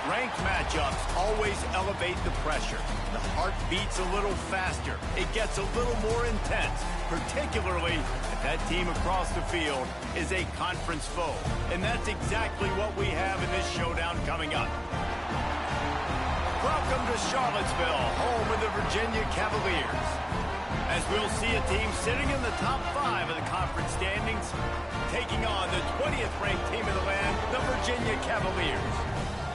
Ranked matchups always elevate the pressure. The heart beats a little faster. It gets a little more intense, particularly if that team across the field is a conference foe. And that's exactly what we have in this showdown coming up. Welcome to Charlottesville, home of the Virginia Cavaliers. As we'll see a team sitting in the top 5 of the conference standings, taking on the 20th ranked team in the land, the Virginia Cavaliers.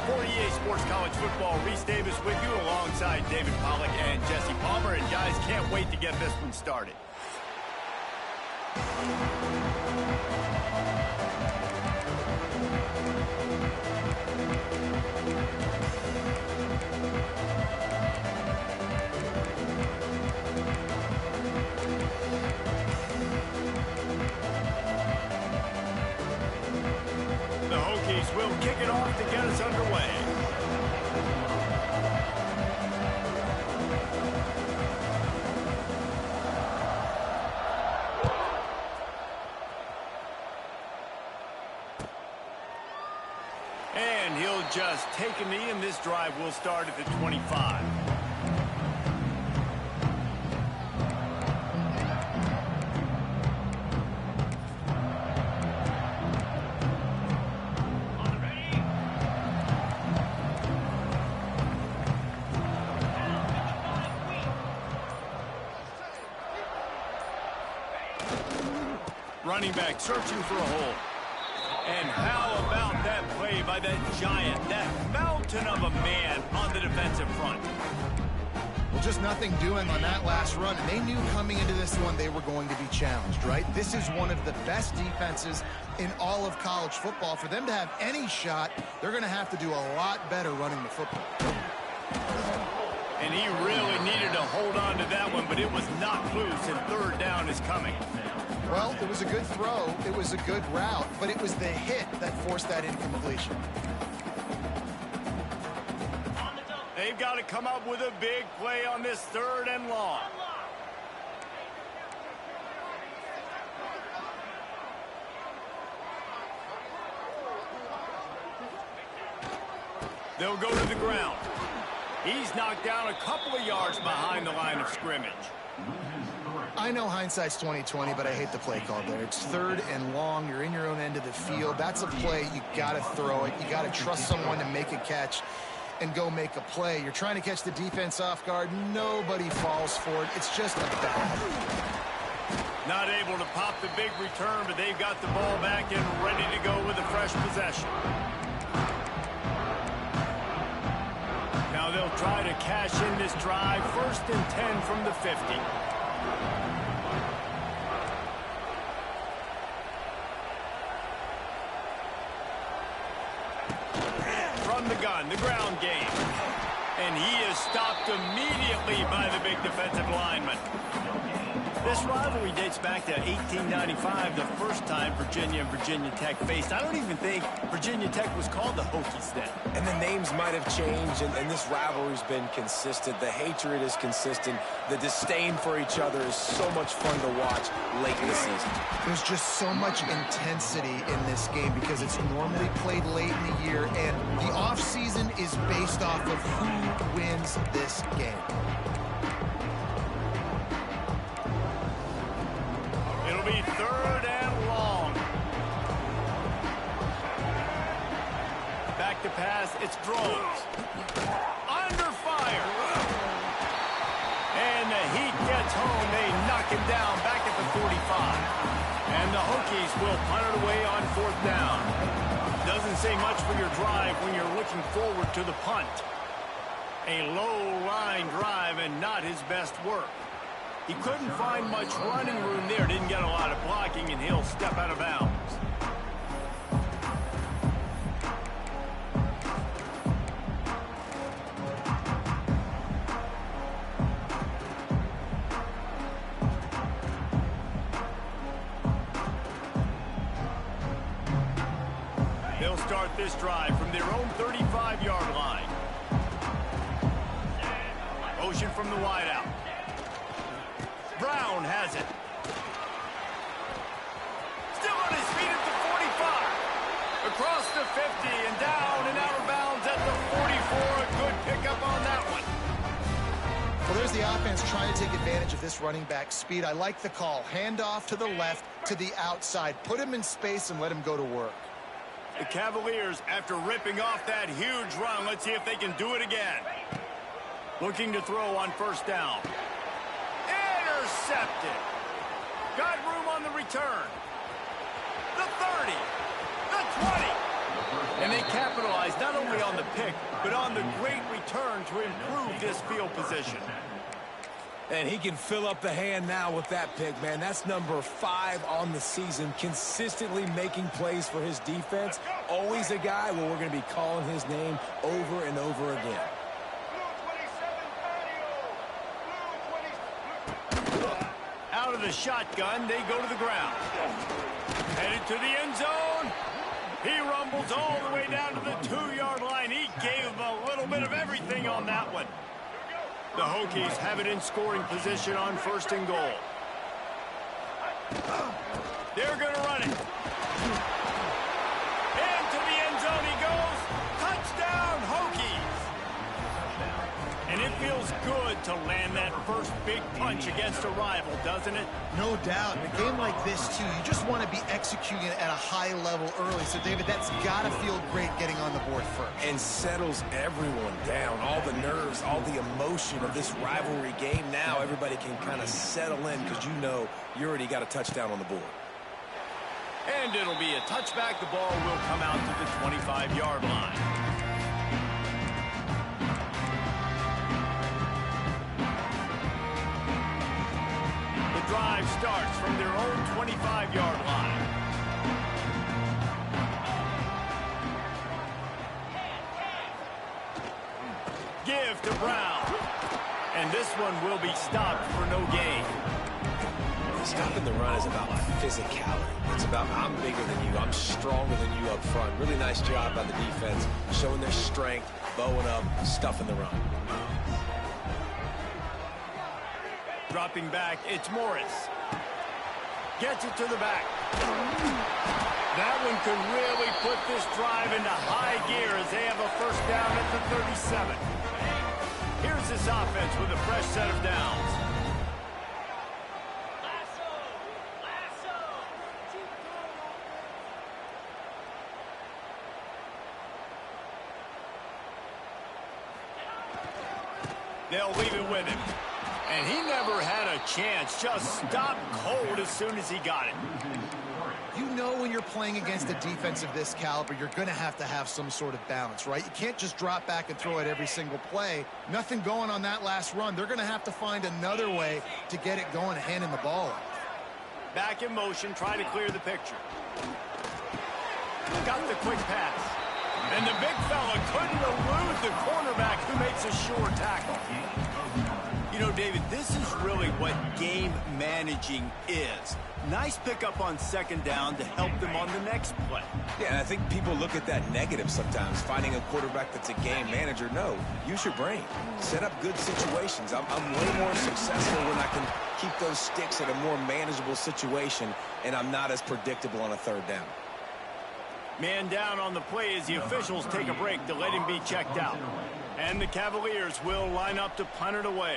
For EA Sports College Football, Reese Davis with you alongside David Pollack and Jesse Palmer. And guys, can't wait to get this one started. We'll kick it off to get us underway. And he'll just take a knee, and this drive will start at the 25. Running back searching for a hole. And how about that play by that giant, that mountain of a man on the defensive front? Well, just nothing doing on that last run. And they knew coming into this one they were going to be challenged, right? This is one of the best defenses in all of college football. For them to have any shot, they're going to have to do a lot better running the football. And he really needed to hold on to that one, but it was knocked loose, and third down is coming. Well, it was a good throw, it was a good route, but it was the hit that forced that incompletion. They've got to come up with a big play on this third and long. They'll go to the ground. He's knocked down a couple of yards behind the line of scrimmage. I know hindsight's 20/20, but I hate the play call there. It's third and long. You're in your own end of the field. That's a play. You got to throw it. You got to trust someone to make a catch and go make a play. You're trying to catch the defense off guard. Nobody falls for it. It's just a bad. Not able to pop the big return, but they've got the ball back and ready to go with a fresh possession. Now they'll try to cash in this drive. 1st and 10 from the 50. From the gun, the ground game. And he is stopped immediately by the big defensive lineman. This rivalry dates back to 1895, the first time Virginia and Virginia Tech faced. I don't even think Virginia Tech was called the Hokies then. And the names might have changed, and this rivalry's been consistent. The hatred is consistent. The disdain for each other is so much fun to watch late in the season. There's just so much intensity in this game because it's normally played late in the year, and the offseason is based off of who wins this game. Be third and long. Back to pass, it's throws. Under fire. And the Heat gets home. They knock him down back at the 45. And the Hokies will punt it away on 4th down. Doesn't say much for your drive when you're looking forward to the punt. A low-line drive and not his best work. He couldn't find much running room there, didn't get a lot of blocking, and he'll step out of bounds. They'll start this drive from their own 35-yard line. Motion from the wideout. Brown has it. Still on his feet at the 45. Across the 50 and down and out of bounds at the 40. pick up on that one. Well, there's the offense trying to take advantage of this running back speed. I like the call. Hand off to the left, to the outside. Put him in space and let him go to work. The Cavaliers, after ripping off that huge run, let's see if they can do it again. Looking to throw on first down. Intercepted. Got room on the return. The 30. The 20. And they capitalized not only on the pick, but on the great return to improve this field position. And he can fill up the hand now with that pick, man. That's number 5 on the season, consistently making plays for his defense. Always a guy where we're going to be calling his name over and over again. Out of the shotgun, they go to the ground. Headed to the end zone. He rumbles all the way down to the 2-yard line. He gave him a little bit of everything on that one. The Hokies have it in scoring position on first and goal. They're going to run it. Into the end zone he goes. Touchdown, Hokies. And it feels good to land that first big punch against a rival, doesn't it? No doubt. In a game like this, too, you just want to be executing at a high level early. So, David, that's got to feel great getting on the board first. And settles everyone down. All the nerves, all the emotion of this rivalry game. Now everybody can kind of settle in because you know you already got a touchdown on the board. And it'll be a touchback. The ball will come out to the 25-yard line. Drive starts from their own 25-yard line. Give to Brown. And this one will be stopped for no gain. Stopping the run is about physicality. It's about I'm bigger than you. I'm stronger than you up front. Really nice job by the defense, showing their strength, bowing up, stuffing the run. Dropping back, it's Morris. Gets it to the back. That one could really put this drive into high gear as they have a first down at the 37. Here's this offense with a fresh set of downs. They'll leave it with him. And he never had a chance. Just stopped cold as soon as he got it. You know when you're playing against a defense of this caliber, you're going to have some sort of balance, right? You can't just drop back and throw it every single play. Nothing going on that last run. They're going to have to find another way to get it going, handing the ball off. Back in motion, try to clear the picture. Got the quick pass. And the big fella couldn't elude the cornerback who makes a sure tackle. You know, David, this is really what game managing is. Nice pickup on second down to help them on the next play. Yeah, and I think people look at that negative sometimes, finding a quarterback that's a game manager. No, use your brain. Set up good situations. I'm way more successful when I can keep those sticks at a more manageable situation, and I'm not as predictable on a third down. Man down on the play as the officials take a break to let him be checked out. And the Cavaliers will line up to punt it away.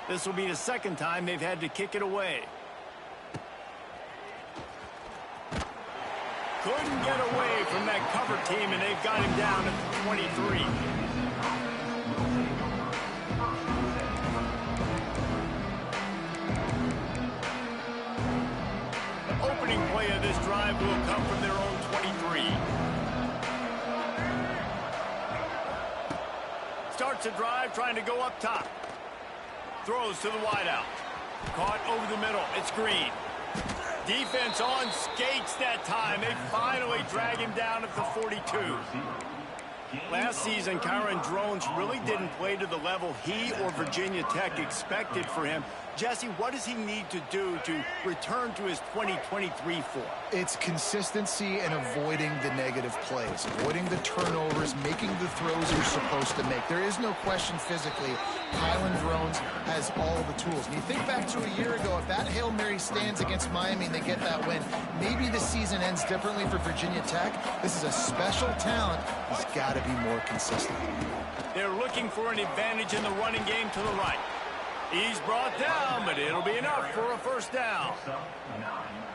This will be the second time they've had to kick it away. Couldn't get away from that cover team, and they've got him down at the 23. The opening play of this drive will come from their own 23. Starts a drive trying to go up top. Throws to the wideout. Caught over the middle. It's Green. Defense on skates that time. They finally drag him down at the 42. Last season, Kyron Drones really didn't play to the level he or Virginia Tech expected for him. Jesse, what does he need to do to return to his 2023 form? It's consistency and avoiding the negative plays, avoiding the turnovers, making the throws you're supposed to make. There is no question physically, Kyron Drones has all the tools. And you think back to a year ago, if that Hail Mary stands against Miami and they get that win, maybe the season ends differently for Virginia Tech. This is a special talent He's got to be more consistent. They're looking for an advantage in the running game to the right. He's brought down, but it'll be enough for a first down.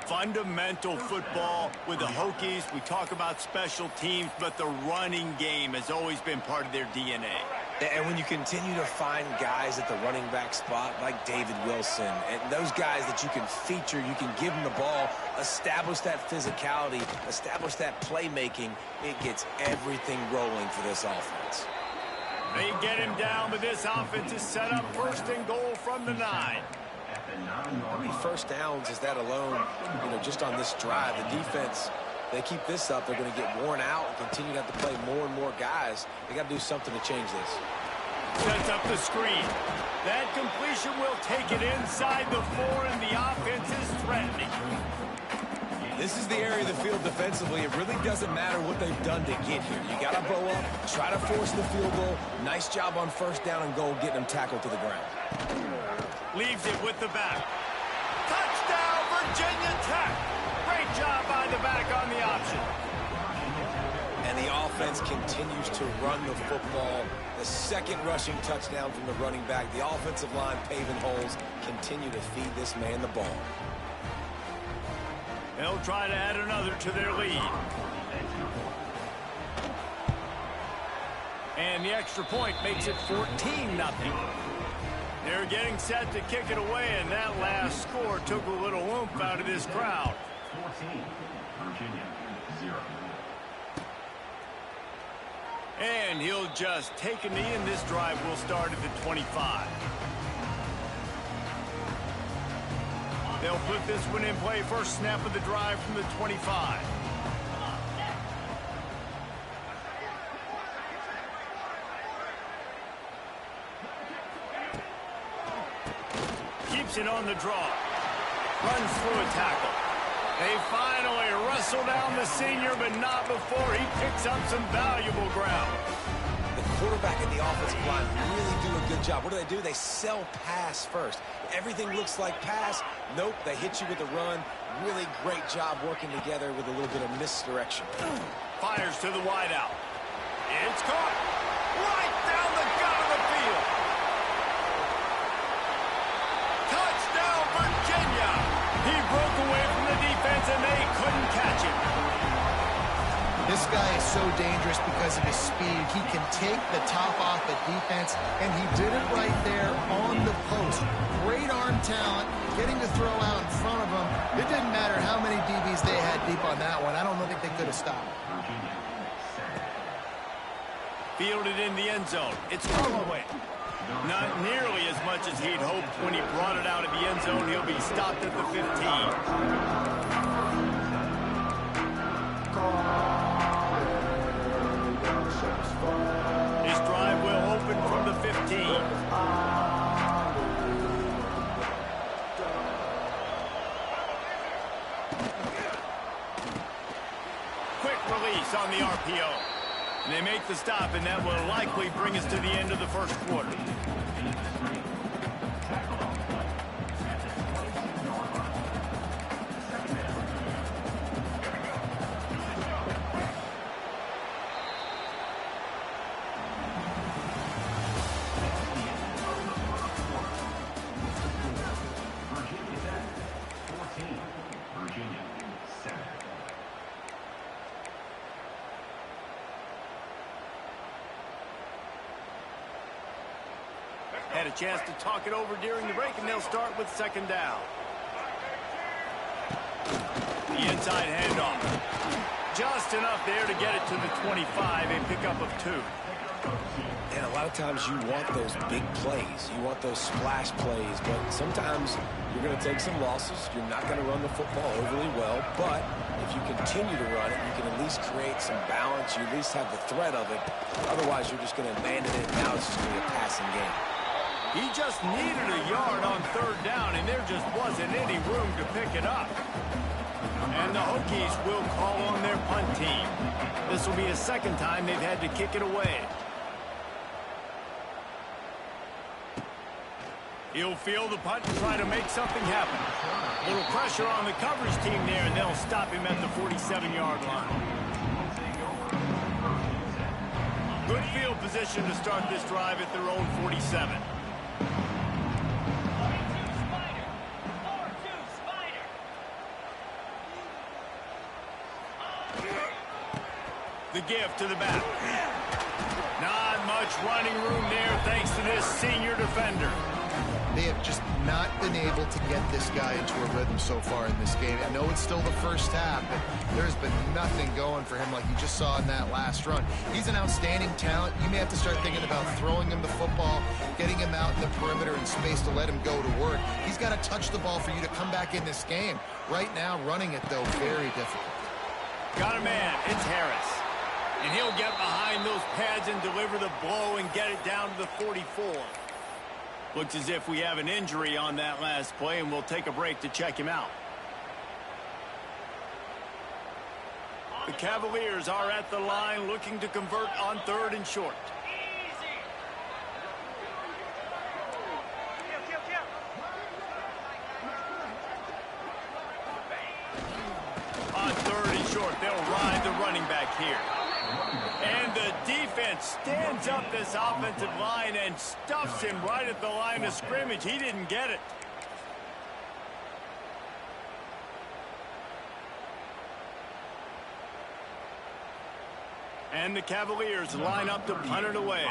Fundamental football with the Hokies. We talk about special teams, but the running game has always been part of their DNA. And when you continue to find guys at the running back spot like David Wilson and those guys that you can feature, you can give them the ball, establish that physicality, establish that playmaking, it gets everything rolling for this offense. They get him down, but this offense is set up first and goal from the 9. How many first downs is that alone, just on this drive? The defense, they keep this up, they're going to get worn out and continue to have to play more and more guys. They got to do something to change this. Sets up the screen. That completion will take it inside the 4, and the offense is threatening. This is the area of the field defensively. It really doesn't matter what they've done to get here. You got to bow up, try to force the field goal. Nice job on first down and goal, getting them tackled to the ground. Leaves it with the back. Touchdown, Virginia Tech. Great job by the back on the option. And the offense continues to run the football. The second rushing touchdown from the running back. The offensive line paving holes. Continue to feed this man the ball. They'll try to add another to their lead. And the extra point makes it 14-0. They're getting set to kick it away, and that last score took a little oomph out of this crowd. 14, Virginia, 0. And he'll just take a knee, and this drive will start at the 25. They'll put this one in play. First snap of the drive from the 25. Keeps it on the draw. Runs through a tackle. They finally wrestle down the senior, but not before he picks up some valuable ground. The quarterback and the offensive line really do a good job. What do? They sell pass first. Everything looks like pass. Nope, they hit you with a run. Really great job working together with a little bit of misdirection. Fires to the wideout. It's caught. Right down the gut of the field. Touchdown, Virginia. He broke away from the defense, and they couldn't catch him. This guy is so dangerous because of his speed. He can take the top off the defense, and he did it right there on the post. Great arm talent, getting the throw out in front of him. It didn't matter how many DBs they had deep on that one. I don't think they could have stopped. Fielded in the end zone. It's Holloway. Not nearly as much as he'd hoped when he brought it out of the end zone. He'll be stopped at the 15. His drive will open from the 15. Quick release on the RPO. And they make the stop, and that will likely bring us to the end of the first quarter. Had a chance to talk it over during the break, and they'll start with second down. The inside handoff. Just enough there to get it to the 25, a pickup of 2. And a lot of times you want those big plays. You want those splash plays, but sometimes you're going to take some losses. You're not going to run the football overly well, but if you continue to run it, you can at least create some balance. You at least have the threat of it. Otherwise, you're just going to abandon it. Now it's just going to be a passing game. He just needed a yard on third down, and there just wasn't any room to pick it up. And the Hokies will call on their punt team. This will be a second time they've had to kick it away. He'll field the punt and try to make something happen. A little pressure on the coverage team there, and they'll stop him at the 47-yard line. position to start this drive at their own 47. The give to the back. Not much running room there thanks to this senior defender. They have just not been able to get this guy into a rhythm so far in this game. I know it's still the first half, but there's been nothing going for him like you just saw in that last run. He's an outstanding talent. You may have to start thinking about throwing him the football, getting him out in the perimeter in space to let him go to work. He's got to touch the ball for you to come back in this game. Right now, running it, though, very difficult. Got a man. It's Harris. And he'll get behind those pads and deliver the blow and get it down to the 44. Looks as if we have an injury on that last play, and we'll take a break to check him out. The Cavaliers are at the line looking to convert on 3rd and short. On 3rd and short, they'll ride the running back here. And the defense stands up this offensive line and stuffs him right at the line of scrimmage. He didn't get it. And the Cavaliers line up to punt it away.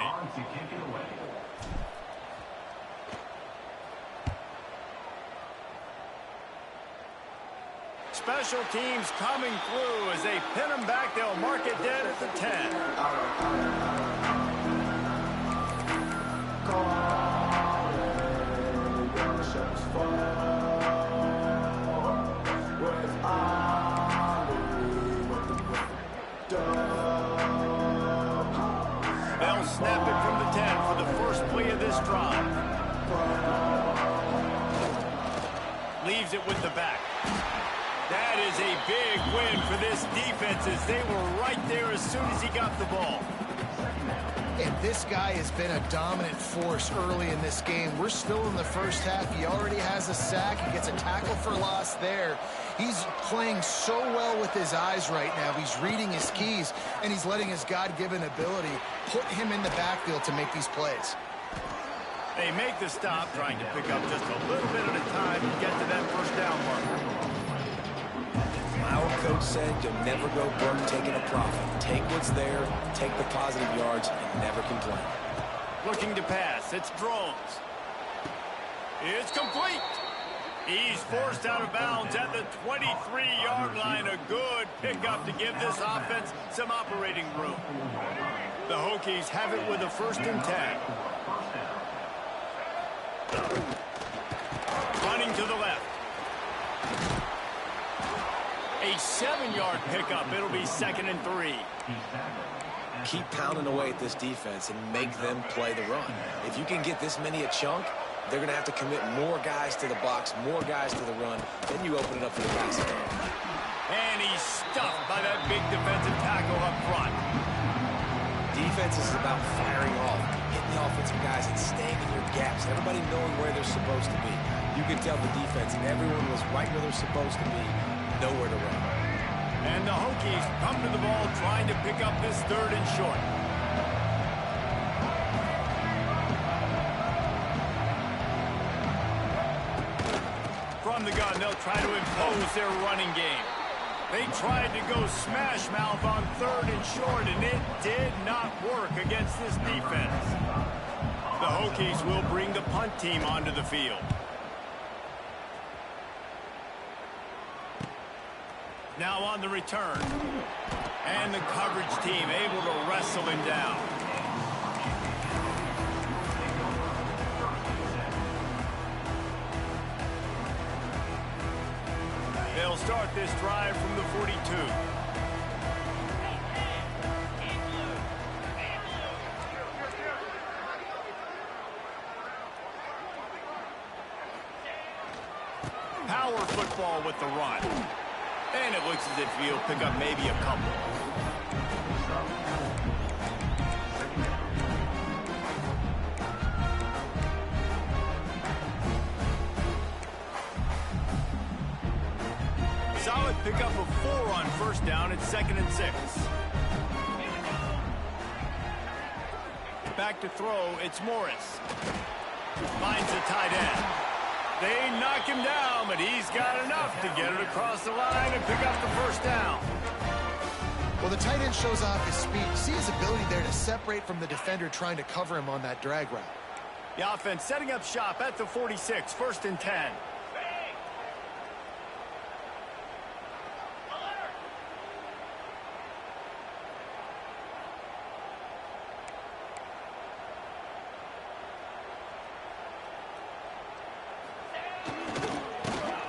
Special teams coming through as they pin them back. They'll mark it dead at the 10. They'll snap it from the 10 for the first play of this drive. Leaves it with the back. That is a big win for this defense as they were right there as soon as he got the ball. And this guy has been a dominant force early in this game. We're still in the first half. He already has a sack. He gets a tackle for loss there. He's playing so well with his eyes right now. He's reading his keys, and he's letting his God-given ability put him in the backfield to make these plays. They make the stop, trying to pick up just a little bit at a time to get to that first down marker. My old coach said you'll never go broke taking a profit. Take what's there, take the positive yards, and never complain. Looking to pass. It's Drones. It's complete. He's forced out of bounds at the 23-yard line. A good pickup to give this offense some operating room. The Hokies have it with a 1st and 10. Running to the left. A 7-yard pickup. It'll be 2nd and 3. Keep pounding away at this defense and make them play the run. If you can get this many a chunk, they're going to have to commit more guys to the box, more guys to the run. Then you open it up for the passing game. And he's stuffed by that big defensive tackle up front. Defense is about firing off, hitting the offensive guys and staying in your gaps. Everybody knowing where they're supposed to be. You can tell the defense and everyone was right where they're supposed to be. Nowhere to run. And the Hokies come to the ball trying to pick up this 3rd and short. From the gun, they'll try to impose their running game. They tried to go smash mouth on 3rd and short, and it did not work against this defense. The Hokies will bring the punt team onto the field. Now on the return. And the coverage team able to wrestle him down. They'll start this drive from the 42. Power football with the run. And it looks as if he'll pick up maybe a couple. Solid pickup of 4 on 1st down. It's 2nd and 6. Back to throw, it's Morris. Finds the tight end. They knock him down, but he's got enough to get it across the line and pick up the first down. Well, the tight end shows off his speed. See his ability there to separate from the defender trying to cover him on that drag route. The offense setting up shop at the 46, 1st and 10.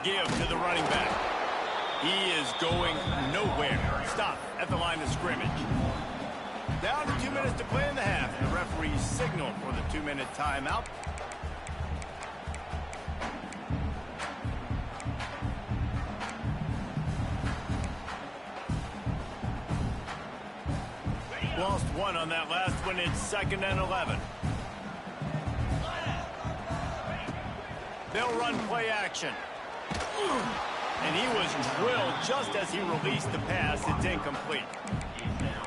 Give to the running back. He is going nowhere. Stop at the line of scrimmage. Down to 2 minutes to play in the half. The referees signal for the 2-minute timeout. Lost one on that last one. It's 2nd and 11. They'll run play action. And he was drilled just as he released the pass. It's incomplete.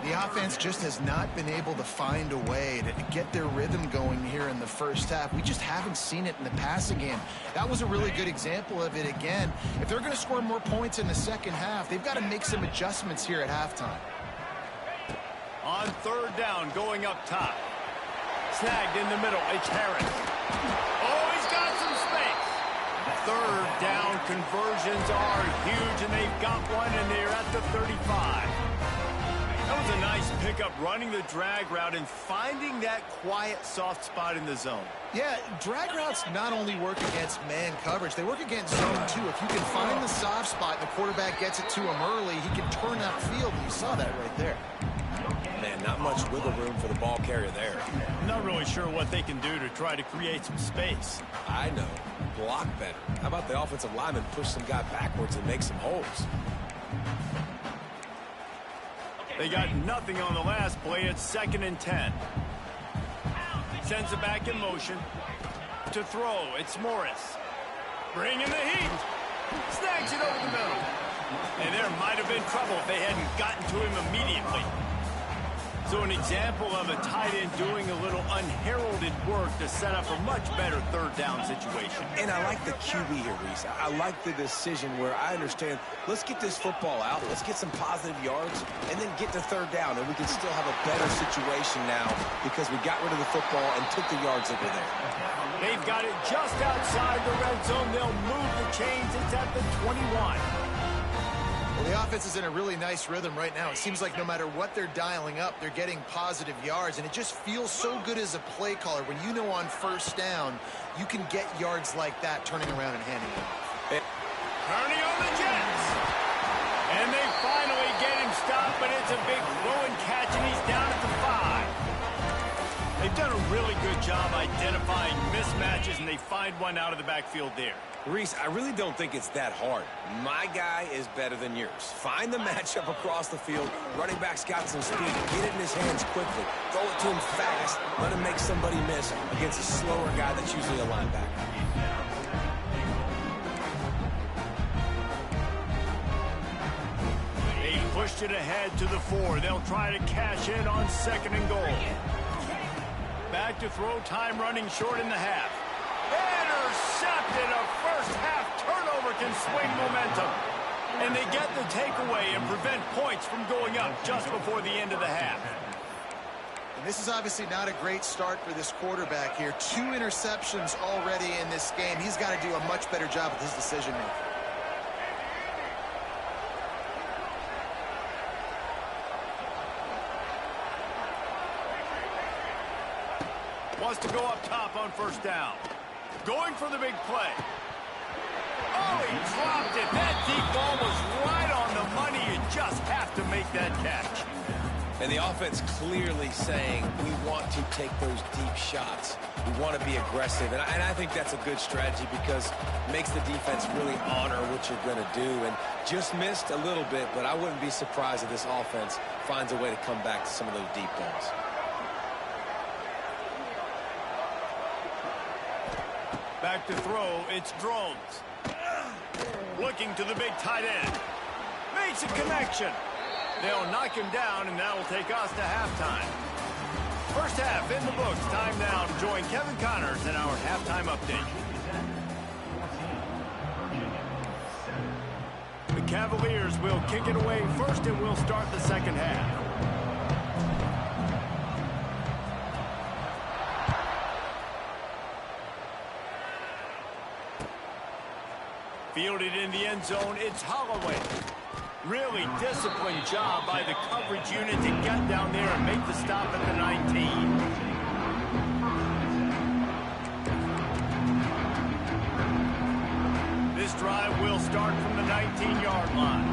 The offense just has not been able to find a way to get their rhythm going here in the first half. We just haven't seen it in the passing game. That was a really good example of it again. If they're going to score more points in the second half, they've got to make some adjustments here at halftime. On 3rd down, going up top. Snagged in the middle. It's Harris. Oh, he's got some space. 3rd down conversions are huge, and they've got one, and they're at the 35. That was a nice pickup, running the drag route and finding that quiet, soft spot in the zone. Yeah, drag routes not only work against man coverage, they work against zone too. If you can find the soft spot and the quarterback gets it to him early, he can turn that field, and you saw that right there. Man, not much wiggle room for the ball carrier there. I'm not really sure what they can do to try to create some space. I know. Block better. How about the offensive lineman push some guy backwards and make some holes? They got nothing on the last play. It's 2nd and 10. Sends it back in motion. To throw, it's Morris. Bringing the heat. Snags it over the middle. And there might have been trouble if they hadn't gotten to him immediately. So an example of a tight end doing a little unheralded work to set up a much better 3rd down situation. And I like the QB here, Reese. I like the decision where I understand, let's get this football out, let's get some positive yards, and then get to 3rd down, and we can still have a better situation now because we got rid of the football and took the yards over there. They've got it just outside the red zone. They'll move the chains. It's at the 21. Well, the offense is in a really nice rhythm right now. It seems like no matter what they're dialing up, they're getting positive yards, and it just feels so good as a play caller when you know on 1st down you can get yards like that turning around and handing it off. Turning on the Jets. And they finally get him stopped, but it's a big throw and catch, and he's down at the 5. They've done a really good job identifying mismatches, and they find one out of the backfield there. Reese, I really don't think it's that hard. My guy is better than yours. Find the matchup across the field. Running back's got some speed. Get it in his hands quickly. Throw it to him fast. Let him make somebody miss against a slower guy that's usually a linebacker. They pushed it ahead to the 4. They'll try to cash in on 2nd and goal. Back to throw, time running short in the half. Intercepted. A first half turnover can swing momentum. And they get the takeaway and prevent points from going up just before the end of the half. And this is obviously not a great start for this quarterback here. 2 interceptions already in this game. He's got to do a much better job with his decision-making. Wants to go up top on 1st down. Going for the big play. Oh, he dropped it. That deep ball was right on the money. You just have to make that catch. And the offense clearly saying, we want to take those deep shots. We want to be aggressive. And I think that's a good strategy because it makes the defense really honor what you're going to do. And just missed a little bit, but I wouldn't be surprised if this offense finds a way to come back to some of those deep balls. Back to throw, it's Drones. Looking to the big tight end. Makes a connection. They'll knock him down, and that will take us to halftime. First half in the books. Time now to join Kevin Connors in our halftime update. The Cavaliers will kick it away first, and we'll start the second half. Fielded in the end zone, it's Holloway. Really disciplined job by the coverage unit to get down there and make the stop at the 19. This drive will start from the 19-yard line.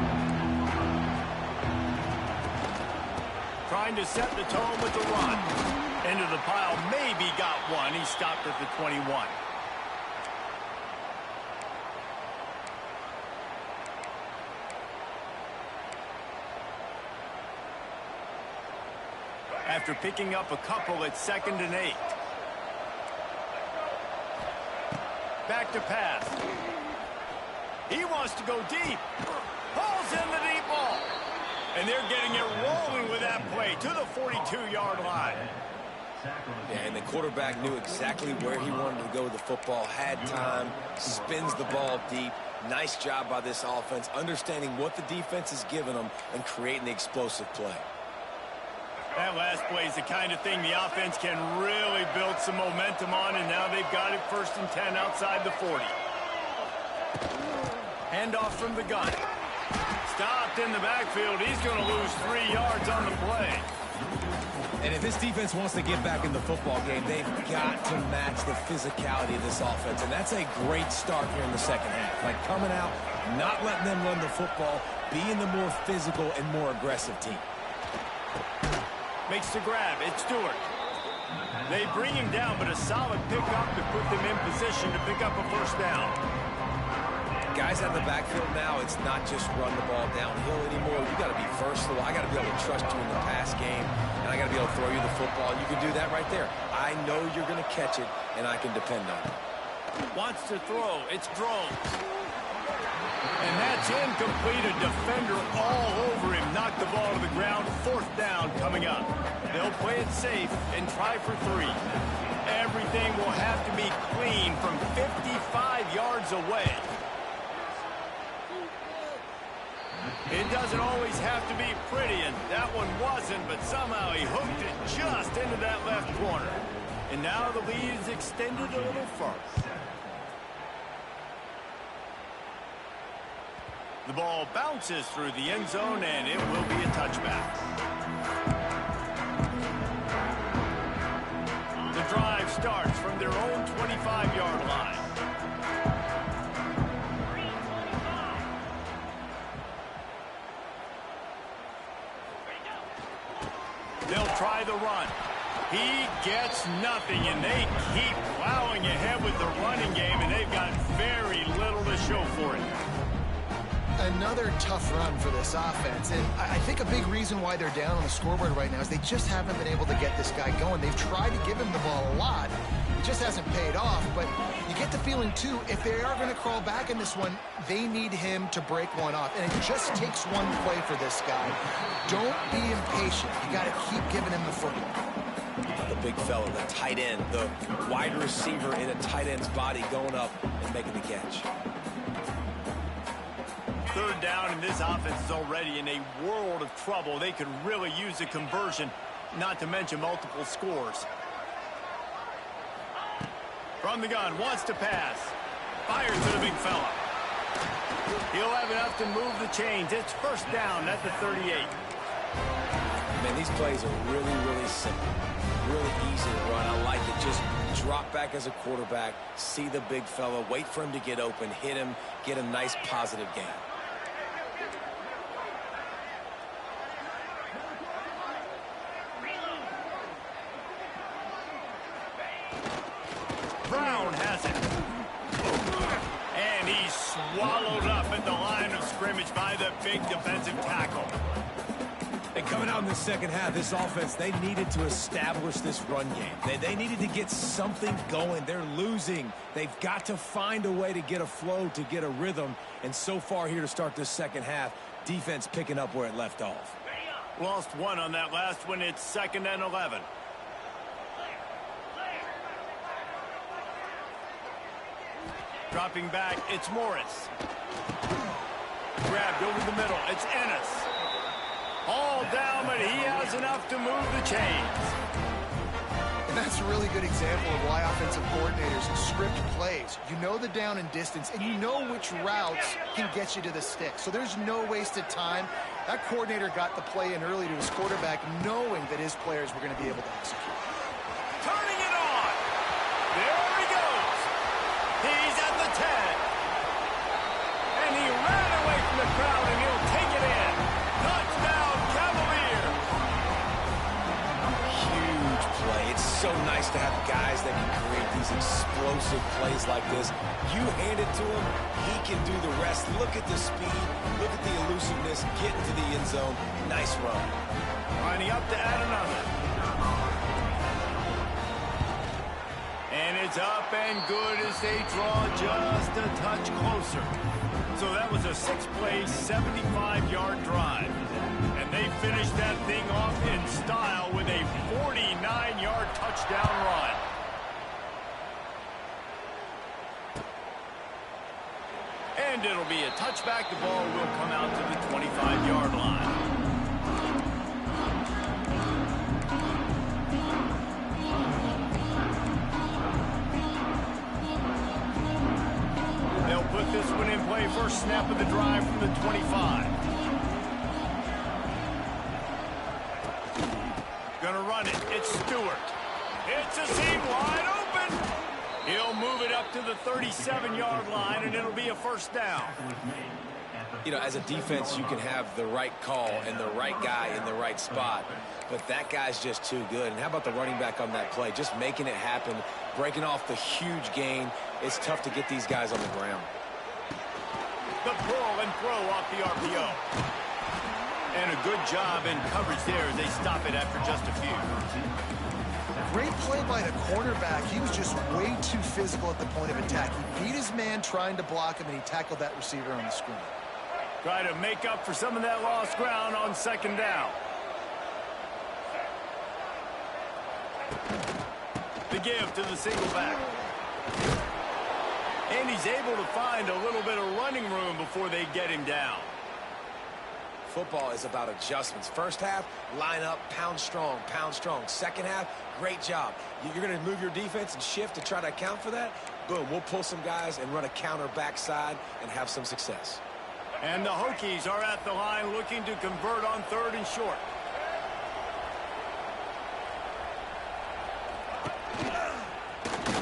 Trying to set the tone with the run. Into the pile, maybe got one. He stopped at the 21. After picking up a couple at 2nd and 8. Back to pass. He wants to go deep. Pulls in the deep ball. And they're getting it rolling with that play to the 42-yard line. Yeah, and the quarterback knew exactly where he wanted to go with the football, had time, spins the ball deep. Nice job by this offense, understanding what the defense is giving them and creating the explosive play. That last play is the kind of thing the offense can really build some momentum on, and now they've got it 1st and 10 outside the 40. Handoff from the gun. Stopped in the backfield. He's going to lose 3 yards on the play. And if this defense wants to get back in the football game, they've got to match the physicality of this offense, and that's a great start here in the second half. Like coming out, not letting them run the football, being the more physical and more aggressive team. Makes the grab. It's Stewart. They bring him down, but a solid pickup to put them in position to pick up a first down. Guys out of the backfield now, it's not just run the ball downhill anymore. You got to be versatile. I got to be able to trust you in the pass game, and I got to be able to throw you the football. You can do that right there. I know you're going to catch it, and I can depend on it. Wants to throw. It's Groves. And that's incomplete. A defender all over him. Knocked the ball to the ground. 4th down coming up. They'll play it safe and try for 3. Everything will have to be clean from 55 yards away. It doesn't always have to be pretty, and that one wasn't, but somehow he hooked it just into that left corner. And now the lead is extended a little further. The ball bounces through the end zone, and it will be a touchback. The drive starts from their own 25-yard line. They'll try the run. He gets nothing, and they keep plowing ahead with the running game, and they've got very little to show for it. Another tough run for this offense, and I think a big reason why they're down on the scoreboard right now is they just haven't been able to get this guy going. They've tried to give him the ball a lot. It just hasn't paid off, but you get the feeling, too, if they are going to crawl back in this one, they need him to break one off, and it just takes one play for this guy. Don't be impatient. You got to keep giving him the football. The big fella, the tight end, the wide receiver in a tight end's body going up and making the catch. 3rd down, and this offense is already in a world of trouble. They could really use a conversion, not to mention multiple scores. From the gun, wants to pass. Fires to the big fella. He'll have enough to move the chains. It's 1st down at the 38. Man, these plays are really, really simple. Really easy to run. I like it. Just drop back as a quarterback, see the big fella, wait for him to get open, hit him, get a nice positive gain. Brown has it. And he's swallowed up at the line of scrimmage by the big defensive tackle. And coming out in the second half, this offense, they needed to establish this run game. They needed to get something going. They're losing. They've got to find a way to get a flow, to get a rhythm. And so far here to start this second half, defense picking up where it left off. Lost one on that last one. It's 2nd and 11. Dropping back, it's Morris. Grabbed over the middle, it's Ennis. All down, but he has enough to move the chains. And that's a really good example of why offensive coordinators script plays. You know the down and distance, and you know which routes can get you to the stick. So there's no wasted time. That coordinator got the play in early to his quarterback, knowing that his players were going to be able to execute. Turning it on. There he goes. He's at the 10. And he ran away from the crowd, and he'll take it in. Touchdown, Cavaliers. Huge play. It's so nice to have guys that can create these explosive plays like this. You hand it to him, he can do the rest. Look at the speed. Look at the elusiveness. Get into the end zone. Nice run. Lining up to add another. And it's up and good as they draw just a touch closer. So that was a 6-play, 75-yard drive. And they finished that thing off in style with a 49-yard touchdown run. And it'll be a touchback. The ball will come out to the 25-yard line. They'll put this one in play. First snap of the drive from the 25. Gonna run it. It's Stewart. It's a seam wide open. He'll move it up to the 37-yard line, and it'll be a first down. You know, as a defense, you can have the right call and the right guy in the right spot, but that guy's just too good. And how about the running back on that play? Just making it happen, breaking off the huge gain. It's tough to get these guys on the ground. The pull and throw off the RPO. And a good job in coverage there as they stop it after just a few. Great play by the cornerback. He was just way too physical at the point of attack. He beat his man trying to block him, and he tackled that receiver on the screen. Try to make up for some of that lost ground on second down. The give to the single back. And he's able to find a little bit of running room before they get him down. Football is about adjustments. First half, line up, pound strong, pound strong. Second half, great job. You're going to move your defense and shift to try to account for that. Boom, we'll pull some guys and run a counter backside and have some success. And the Hokies are at the line looking to convert on 3rd and short.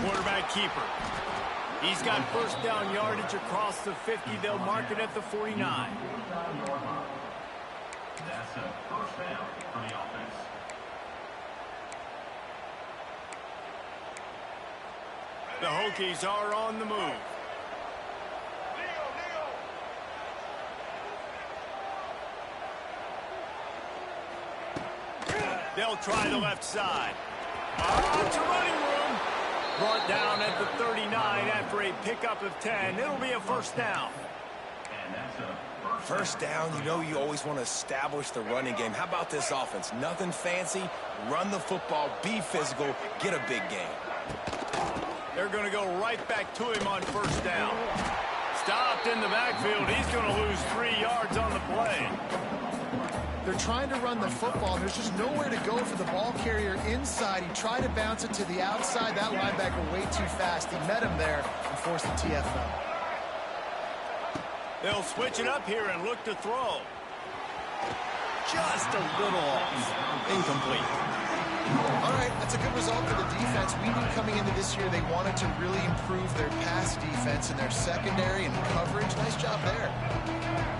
Quarterback keeper. He's got first down yardage across the 50. They'll mark it at the 49. That's a first down for the offense. The Hokies are on the move. They'll try the left side. It's a running room. Brought down at the 39 after a pickup of 10. It'll be a first down. And that's a First down, you know you always want to establish the running game. How about this offense? Nothing fancy. Run the football, be physical, get a big gain. They're going to go right back to him on first down. Stopped in the backfield. He's going to lose 3 yards on the play. They're trying to run the football, and there's just nowhere to go for the ball carrier inside. He tried to bounce it to the outside. That linebacker way too fast. He met him there and forced the TFL. They'll switch it up here and look to throw. Just a little off. Incomplete. All right, that's a good result for the defense. We knew coming into this year they wanted to really improve their pass defense and their secondary and coverage. Nice job there.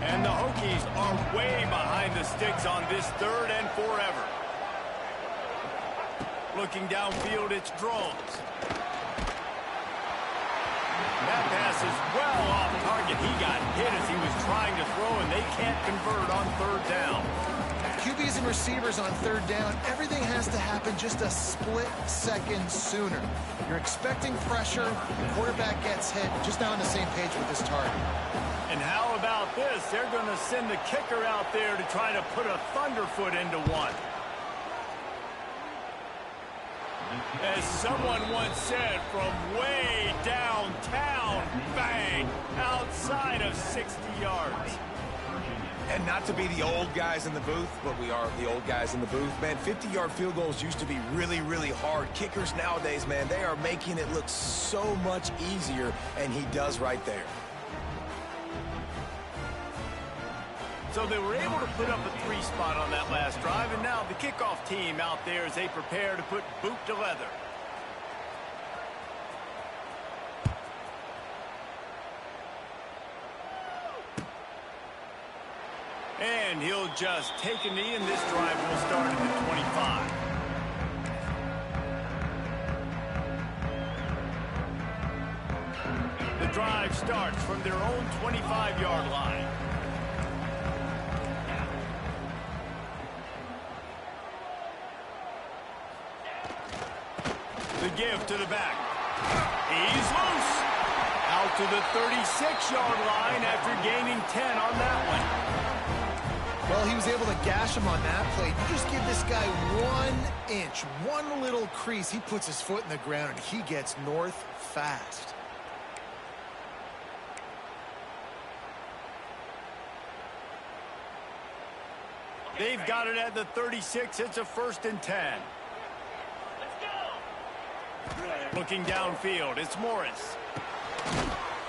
And the Hokies are way behind the sticks on this 3rd and forever. Looking downfield, it's Drones. That pass is well off target. He got hit as he was trying to throw, and they can't convert on 3rd down. QBs and receivers on 3rd down, everything has to happen just a split second sooner. You're expecting pressure, the quarterback gets hit, just not on the same page with this target. And how about this? They're going to send the kicker out there to try to put a thunderfoot into one. As someone once said, from way downtown, bang, outside of 60 yards. And not to be the old guys in the booth, but we are the old guys in the booth. Man, 50-yard field goals used to be really, really hard. Kickers nowadays, man, they are making it look so much easier, and he does right there. So they were able to put up a 3 spot on that last drive, and now the kickoff team out there as they prepare to put boot to leather. And he'll just take a knee, and this drive will start at the 25. The drive starts from their own 25-yard line. The give to the back. He's loose. Out to the 36-yard line after gaining 10 on that one. Well, he was able to gash him on that play. You just give this guy 1 inch, one little crease. He puts his foot in the ground, and he gets north fast. They've got it at the 36. It's a 1st and 10. Looking downfield, it's Morris.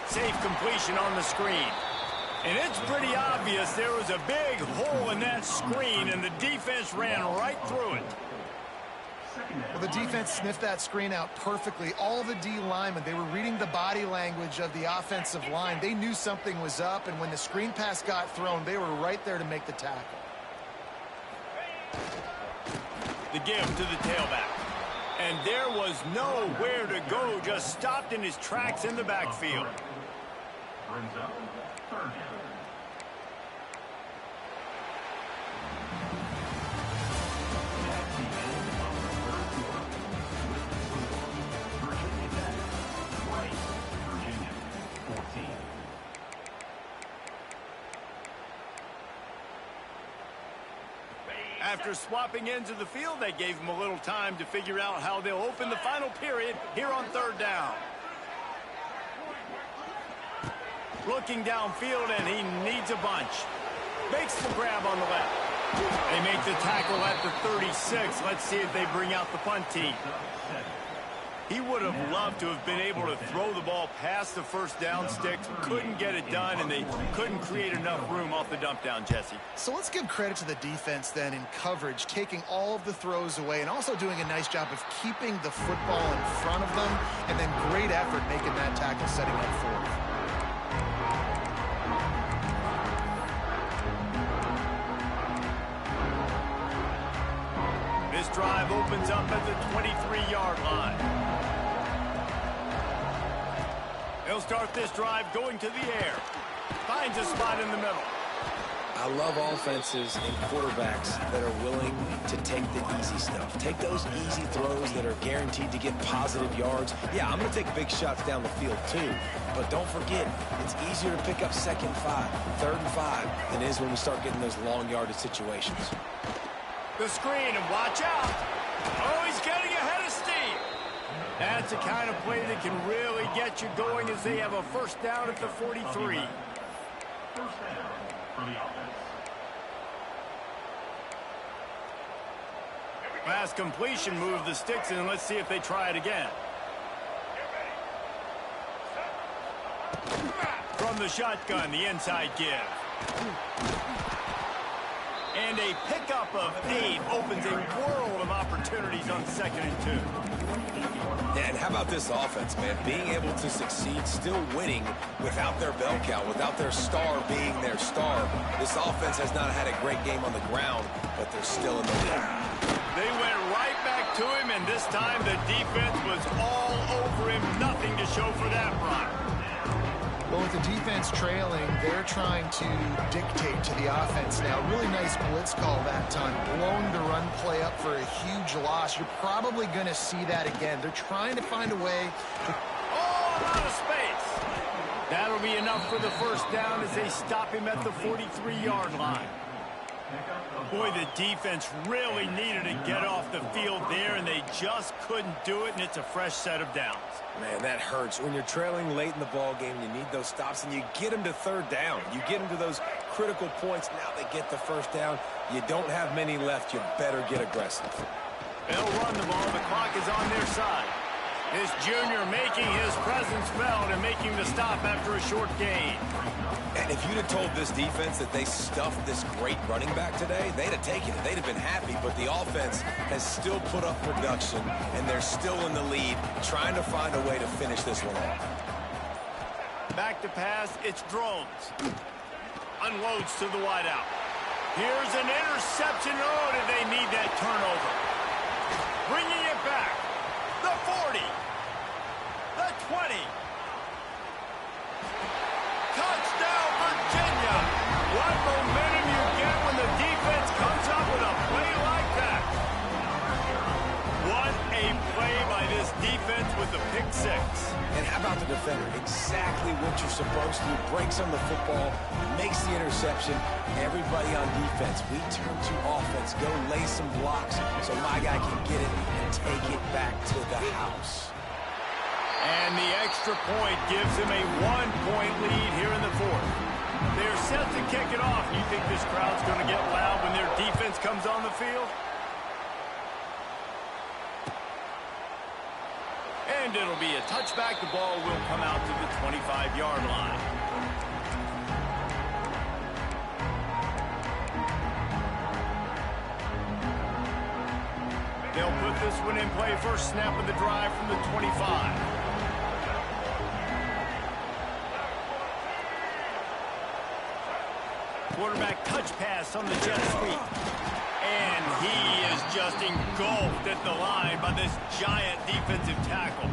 Safe completion on the screen. And it's pretty obvious there was a big hole in that screen, and the defense ran right through it. Well, the defense sniffed that screen out perfectly. All the D linemen, they were reading the body language of the offensive line. They knew something was up, and when the screen pass got thrown, they were right there to make the tackle. The give to the tailback. And there was nowhere to go, just stopped in his tracks in the backfield. Brings up 3rd down. After swapping ends of the field, they gave him a little time to figure out how they'll open the final period here on 3rd down. Looking downfield, and he needs a bunch. Makes the grab on the left. They make the tackle at the 36. Let's see if they bring out the punt team. He would have loved to have been able to throw the ball past the 1st down sticks. Couldn't get it done, and they couldn't create enough room off the dump down, Jesse. So let's give credit to the defense then in coverage, taking all of the throws away and also doing a nice job of keeping the football in front of them, and then great effort making that tackle, setting up 4th. This drive opens up at the 23-yard line. They'll start this drive going to the air. Finds a spot in the middle. I love offenses and quarterbacks that are willing to take the easy stuff. Take those easy throws that are guaranteed to get positive yards. Yeah, I'm going to take big shots down the field too. But don't forget, it's easier to pick up 2nd and 5, 3rd and 5 than it is when we start getting those long yardage situations. The screen, and watch out. Oh, he's getting ahead of steam. That's the kind of play that can really get you going as they have a 1st down at the 43. 1st down for the offense. Pass completion, move the sticks, and let's see if they try it again. From the shotgun, the inside give. And a pickup of 8 opens a world of opportunities on 2nd and 2. Yeah, and how about this offense, man? Being able to succeed, still winning without their bell cow, without their star being their star. This offense has not had a great game on the ground, but they're still in the lead. They went right back to him, and this time the defense was all over him. Nothing to show for that run. Well, with the defense trailing, they're trying to dictate to the offense now. Really nice blitz call that time. Blowing the run play up for a huge loss. You're probably going to see that again. They're trying to find a way to... Oh, out of space. That'll be enough for the 1st down as they stop him at the 43-yard line. Boy, the defense really needed to get off the field there, and they just couldn't do it, and it's a fresh set of downs. Man, that hurts. When you're trailing late in the ball game, you need those stops, and you get them to third down. You get them to those critical points. Now they get the first down. You don't have many left. You better get aggressive. They'll run the ball. The clock is on their side. This junior making his presence felt and making the stop after a short gain. And if you'd have told this defense that they stuffed this great running back today, they'd have taken it. They'd have been happy, but the offense has still put up production, and they're still in the lead, trying to find a way to finish this one off. Back to pass, it's Drones. Unloads to the wideout. Here's an interception. Oh, did they need that turnover? Bringing it back. The 40. The 20. Touchdown, Virginia! What momentum you get when the defense comes up with a play like that. What a play by this defense with the pick six. And how about the defender? Exactly what you're supposed to do. Breaks on the football, makes the interception. Everybody on defense, we turn to offense. Go lay some blocks so my guy can get it and take it back to the house. And the extra point gives him a 1-point lead here in the fourth. They're set to kick it off. You think this crowd's going to get loud when their defense comes on the field? And it'll be a touchback. The ball will come out to the 25-yard line. They'll put this one in play. First snap of the drive from the 25. Quarterback touch pass on the jet sweep. And he is just engulfed at the line by this giant defensive tackle.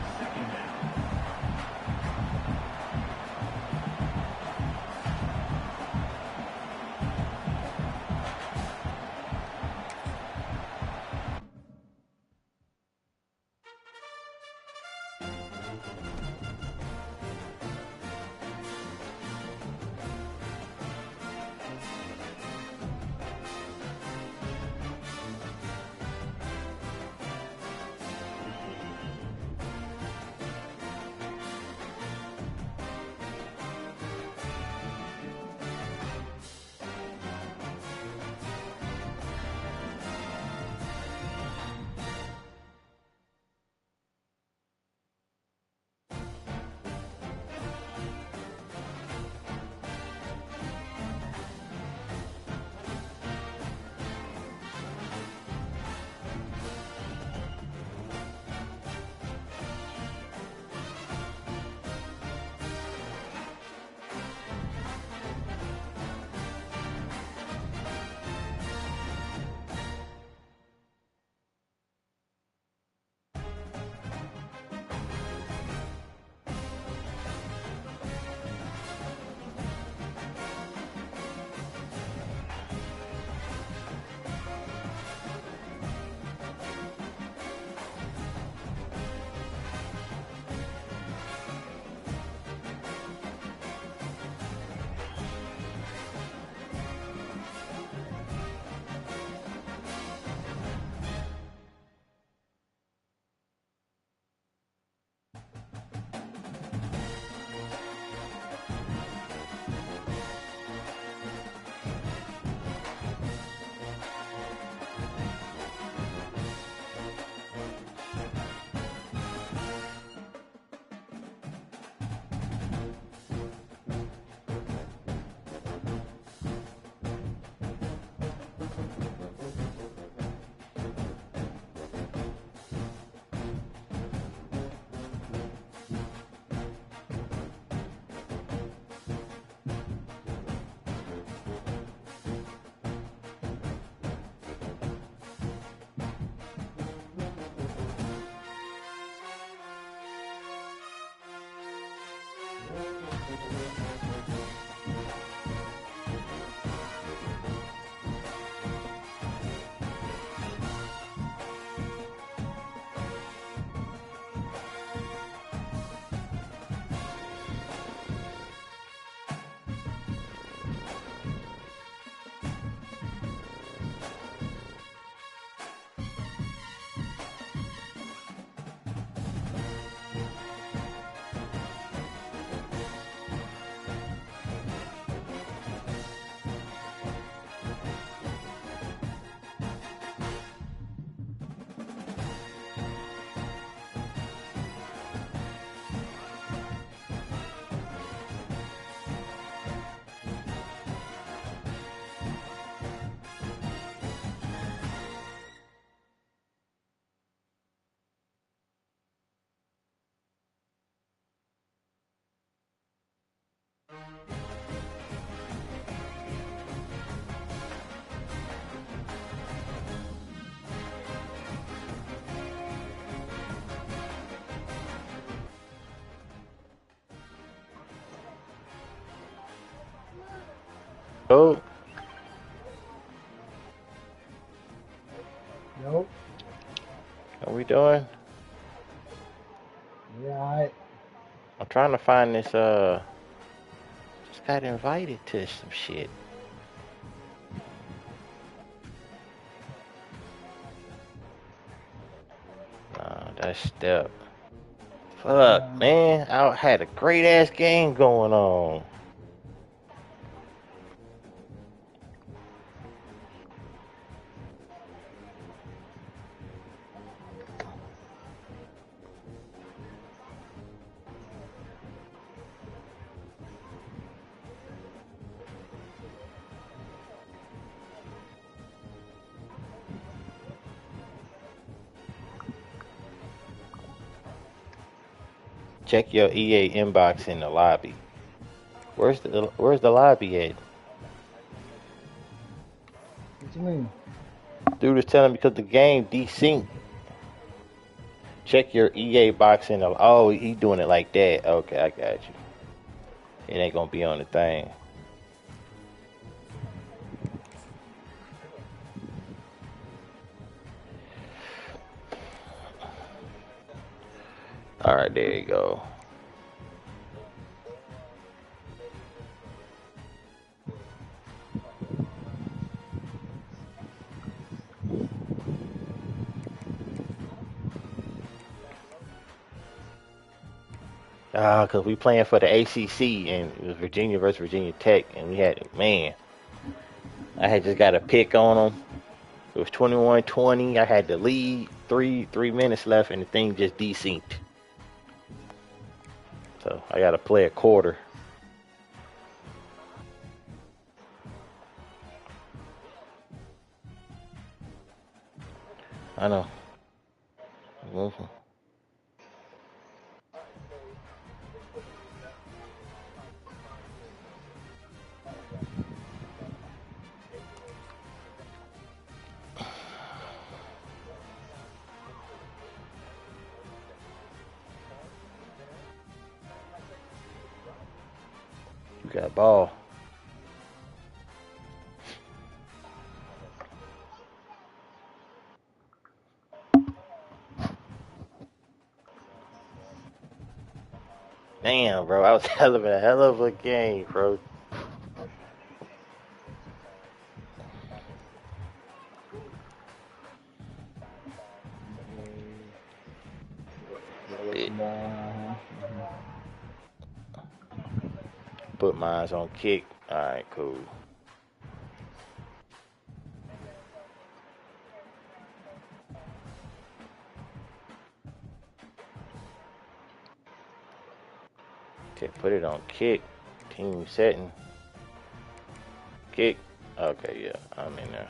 cool? Nope. What we doing? Yeah, all right. I'm trying to find this, just got invited to some shit. Nah, that's step. Fuck, man. I had a great ass game going on. Check your EA inbox in the lobby. Where's the lobby at? What you mean? Dude was telling me because the game desynced. Check your EA box in the. Oh, he doing it like that. Okay, I got you. It ain't gonna be on the thing. All right, there you go. Because we playing for the ACC, and it was Virginia versus Virginia Tech, and we had, man, I had just got a pick on them. It was 21-20. I had the lead, three minutes left, and the thing just desynced. So I got to play a quarter. I know. Mm-hmm. You got ball. Damn, bro. I was having a hell of a game, bro. Put mine on kick. All right, cool. Okay, put it on kick. Team setting. Kick. Okay, yeah, I'm in there.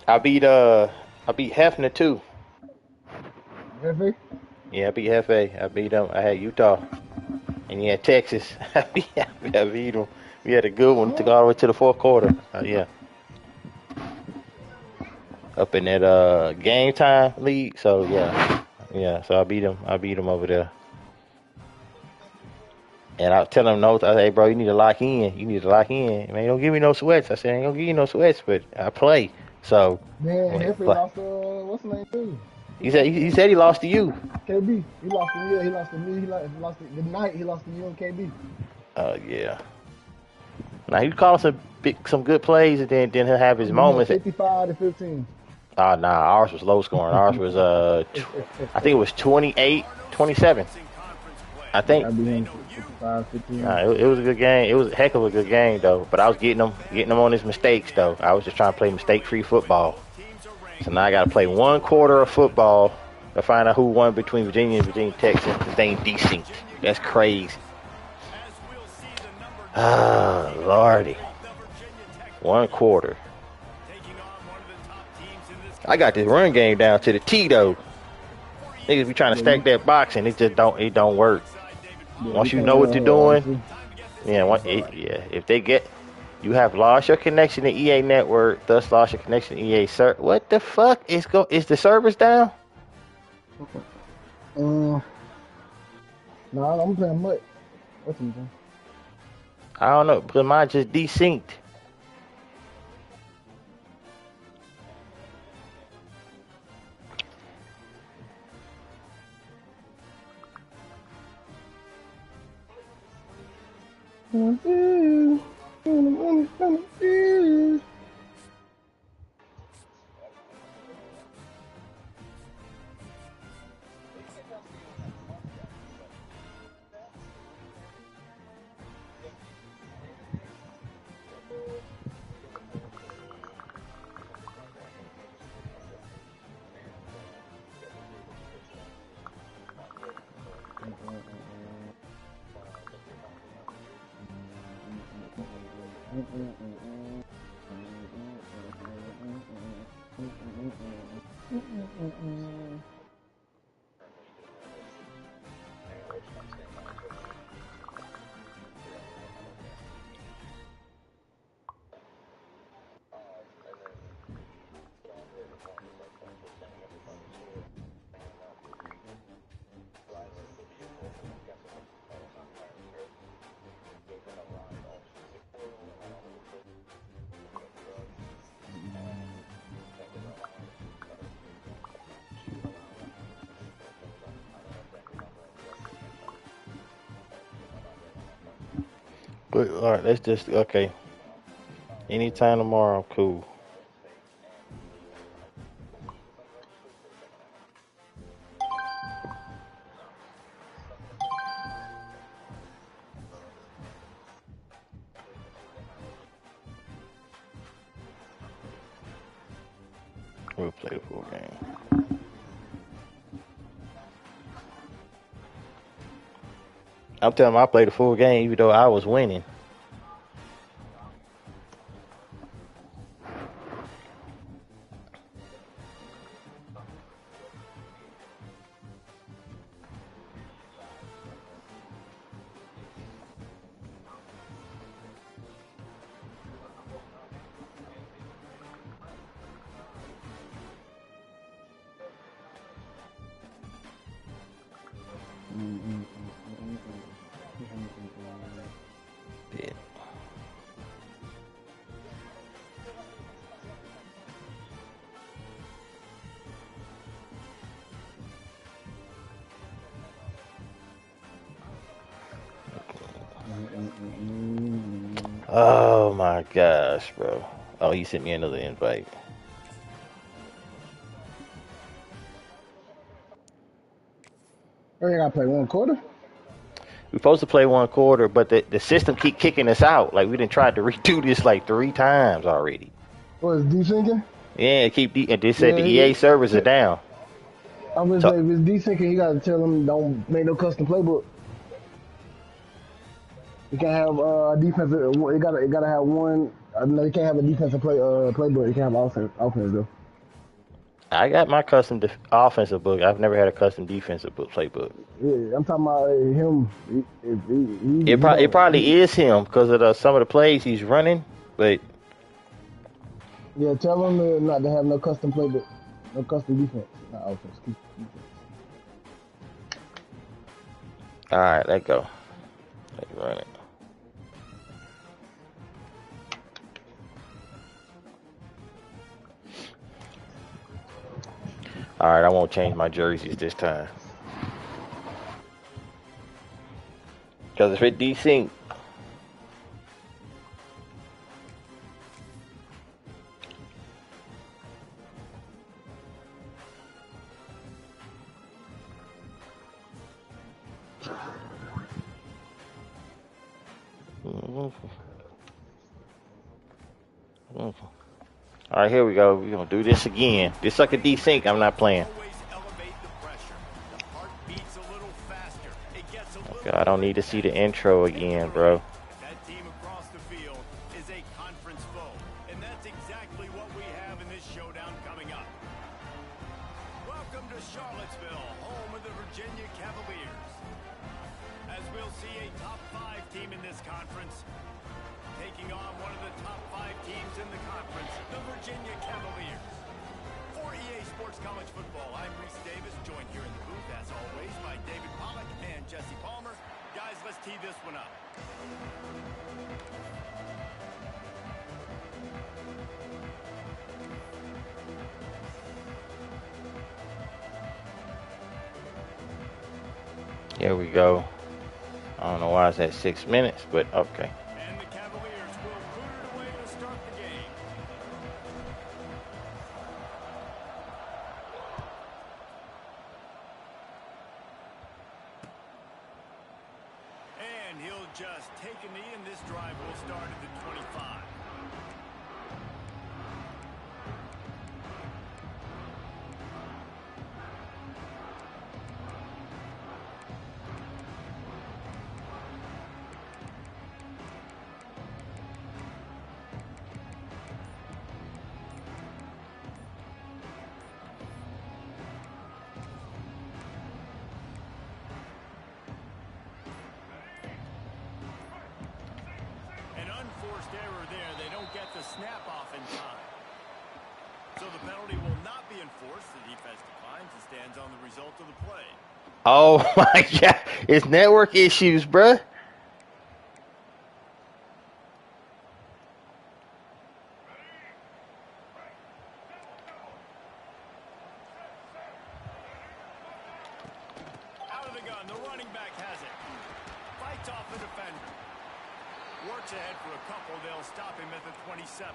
I beat Hefner too. Hefe? Yeah, I beat Hefe. I beat him. I had Utah, and he had Texas. I beat him. We had a good one. Took all the way to the fourth quarter. Yeah. Up in that game time league. So yeah. So I beat him over there. And I was telling him no. I said, hey, bro, you need to lock in. Man, don't give me no sweats. I said, I ain't gonna give you no sweats, but I play. So. Man, Hefe lost what's the name too? He said he lost to you. KB. He lost to me. He lost to me. He lost to the night. He lost to you and KB. Yeah. Now he called some good plays, and then he'll have his moments. 55-15. Nah, ours was low scoring. Ours was I think it was 28-27. I think. 55-15. It was a good game. It was a heck of a good game though. But I was getting him on his mistakes though. I was just trying to play mistake-free football. So now I got to play one quarter of football to find out who won between Virginia and Virginia Tech since the thing desynced. That's crazy. Ah, Lordy. One quarter. I got this run game down to the T though. Niggas be trying to stack that box and it don't work. Once you know what you're doing, Yeah, if they get, you have lost your connection to EA Network, thus lost your connection to EA server. What the fuck is is the servers down? No, I'm playing Mutt. What's he doing? I don't know, because mine just desynced. But, all right, let's just, okay. Anytime tomorrow, cool. We'll play the full game. I'm telling them I played the full game even though I was winning. Yeah. Oh my gosh, bro. Oh, he sent me another invite. Oh, you gotta play one quarter? We're supposed to play one quarter, but the system keep kicking us out. Like we done tried to redo this like 3 times already. What is desyncing? Yeah, and they said the EA servers are down. I'm gonna say if it's desyncing, you gotta tell them don't make no custom playbook. You can't have a defensive. It gotta have one. No, you can't have a defensive playbook. You can't have offense though. I got my custom offensive book. I've never had a custom defensive book playbook. Yeah, I'm talking about him. It probably is him because of some of the plays he's running, but yeah, tell him not to have no custom playbook, no custom defense, not offense. Defense. All right, let go. Let's run it. All right, I won't change my jerseys this time. Because if it desync, all right, here we go. We're going to do this again. This sucker desync, I'm not playing. Okay, I don't need to see the intro again, bro. That team across the field is a conference foe, and that's exactly what we have in this showdown coming up. Welcome to Charlottesville, home of the Virginia Cavaliers. As we'll see a top 5 team in this conference, taking on one of the top 5 teams in the conference, the Virginia Cavaliers. For EA Sports College Football, I'm Reese Davis, joined here in the booth, as always, by David Pollack and Jesse Palmer. Guys, let's tee this one up. Here we go. I don't know why it's at 6 minutes, but okay. And the Cavaliers will put it away to start the game. And he'll just take a knee, and this drive will start at the 25. Unforced error there. They don't get the snap off in time. So the penalty will not be enforced. The defense declines and stands on the result of the play. Oh my God, it's network issues, bruh. Out of the gun, the running back has it. Fights off the defender. Works ahead for a couple. They'll stop him at the 27.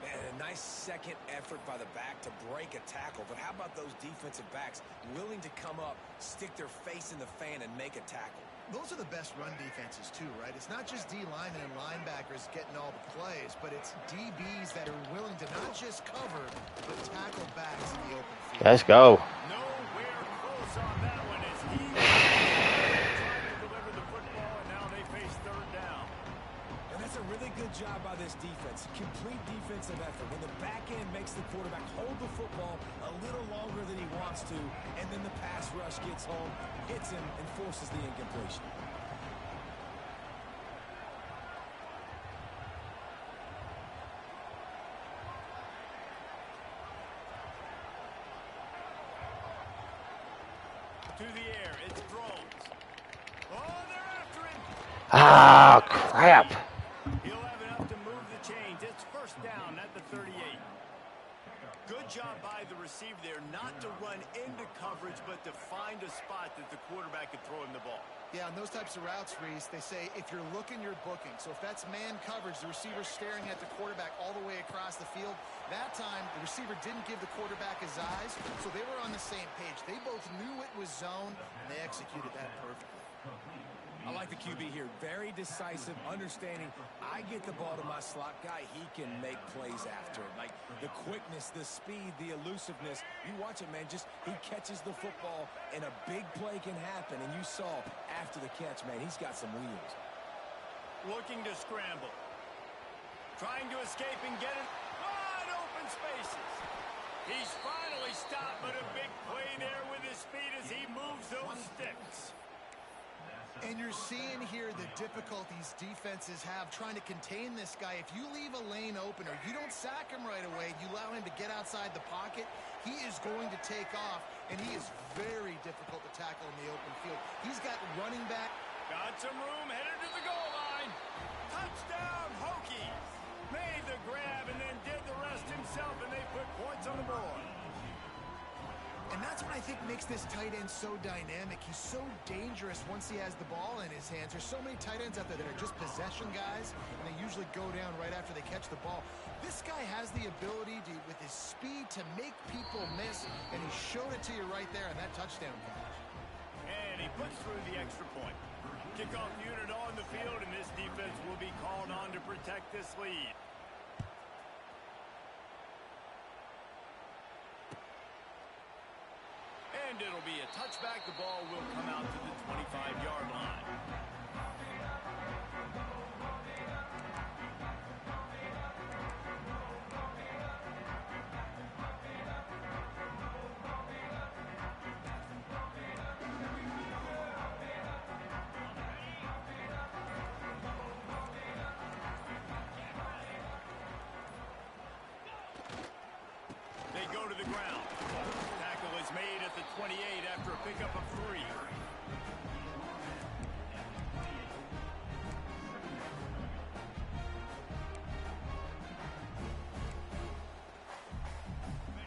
Man, a nice second effort by the back to break a tackle. But how about those defensive backs willing to come up, stick their face in the fan, and make a tackle? Those are the best run defenses too, right? It's not just D linemen and linebackers getting all the plays, but it's DBs that are willing to not just cover, but tackle backs in the open field. Let's go. Nowhere close on that one as he trying to deliver the football, and now they face third down. And that's a really good job by this defense. Complete defensive effort. When the back end makes the quarterback hold the football a little longer than he wants to, and then the pass rush gets home, hits him, and forces the incompletion. To the air, it's Drones. Oh, they're after him. Ah, crap. He'll have enough to move the chains. It's first down at the 38. Good job by the receiver there not to run into coverage, but to find a spot that the quarterback could throw him the ball. Yeah, on those types of routes, Reese, they say if you're looking, you're booking. So if that's man coverage, the receiver's staring at the quarterback all the way across the field. That time, the receiver didn't give the quarterback his eyes, so they were on the same page. They both knew it was zone, and they executed that perfectly. I like the QB here. Very decisive, understanding. I get the ball to my slot guy. He can make plays after it. Like the quickness, the speed, the elusiveness. You watch it, man. Just he catches the football, and a big play can happen. And you saw after the catch, man, he's got some wheels. Looking to scramble. Trying to escape and get it. Wide open spaces. He's finally stopped, but a big play there with his feet as he moves those sticks. And you're seeing here the difficulties defenses have trying to contain this guy. If you leave a lane open or you don't sack him right away, you allow him to get outside the pocket, he is going to take off, and he is very difficult to tackle in the open field. He's got running back. Got some room, headed to the goal line. Touchdown, Hokies. Made the grab and then did the rest himself, and they put points on the board. And that's what I think makes this tight end so dynamic. He's so dangerous once he has the ball in his hands. There's so many tight ends out there that are just possession guys, and they usually go down right after they catch the ball. This guy has the ability to, with his speed, to make people miss, and he showed it to you right there on that touchdown catch. And he puts through the extra point. Kickoff unit on the field, and this defense will be called on to protect this lead. And it'll be a touchback. The ball will come out to the 25-yard line. go to the ground. Tackle is made at the 28 after a pickup of 3.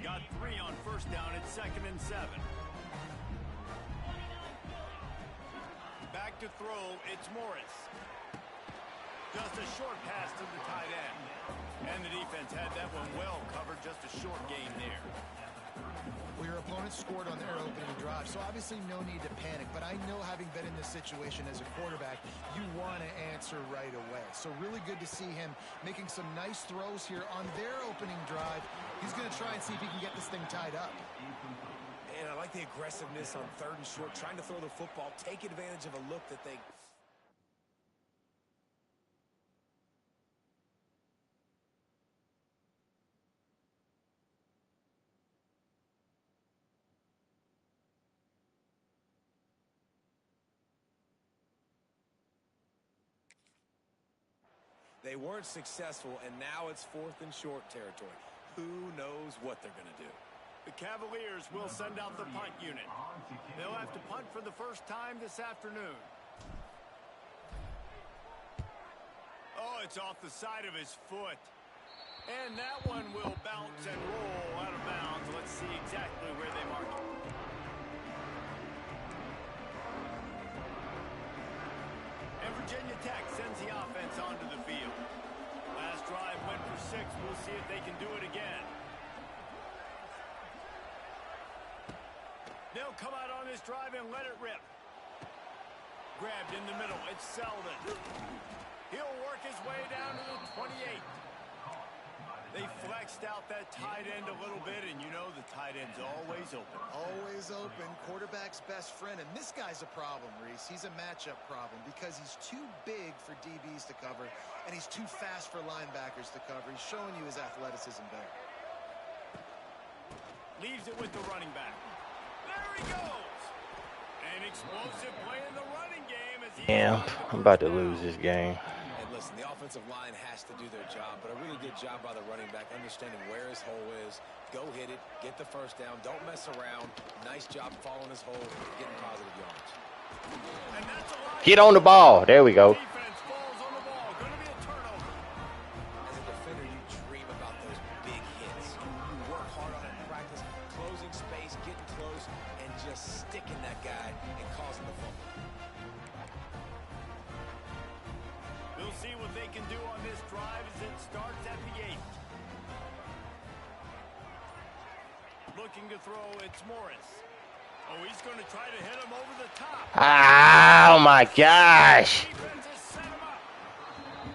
Got 3 on first down at 2nd and 7. Back to throw, it's Morris. Just a short pass to the tight end. And the defense had that one well covered, just a short gain there. Well, your opponent scored on their opening drive, so obviously no need to panic. But I know, having been in this situation as a quarterback, you want to answer right away. So really good to see him making some nice throws here on their opening drive. He's going to try and see if he can get this thing tied up. And I like the aggressiveness on 3rd and short, trying to throw the football, take advantage of a look that they... They weren't successful, and now it's 4th and short territory. Who knows what they're going to do? The Cavaliers will send out the punt unit. They'll have to punt for the first time this afternoon. Oh, it's off the side of his foot. And that one will bounce and roll out of bounds. Let's see exactly where they mark it. And Virginia Tech sends the offense onto the field. Last drive went for 6. We'll see if they can do it again. They'll come out on this drive and let it rip. Grabbed in the middle. It's Selden. He'll work his way down to the 28. They flexed out that tight end a little bit, and you know the tight end's always open. Always open. Quarterback's best friend. And this guy's a problem, Reese. He's a matchup problem because he's too big for DBs to cover, and he's too fast for linebackers to cover. He's showing you his athleticism there. Leaves it with the running back. There he goes. An explosive play in the running game. As Yeah, I'm about to lose this game. And listen, the offensive line has to do their job, but a really good job by the running back, understanding where his hole is. Go hit it, get the first down, don't mess around. Nice job following his hole, getting positive yards. And that's a lot. Get on the ball. There we go. Defense falls on the ball. Going to be a turnover. As a defender, you dream about those big hits. You work hard on it in practice, closing space, getting close, and just sticking that guy and causing the fumble. We'll see what they can do on this drive as it starts at the 8. Looking to throw, it's Morris. Oh, he's going to try to hit him over the top. Oh, my gosh. Defense has set him up.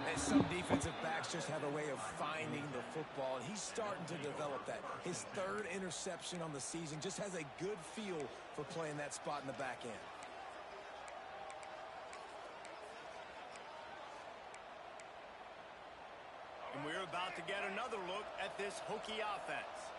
And some defensive backs just have a way of finding the football, and he's starting to develop that. His 3rd interception on the season, just has a good feel for playing that spot in the back end. And we're about to get another look at this Hokie offense.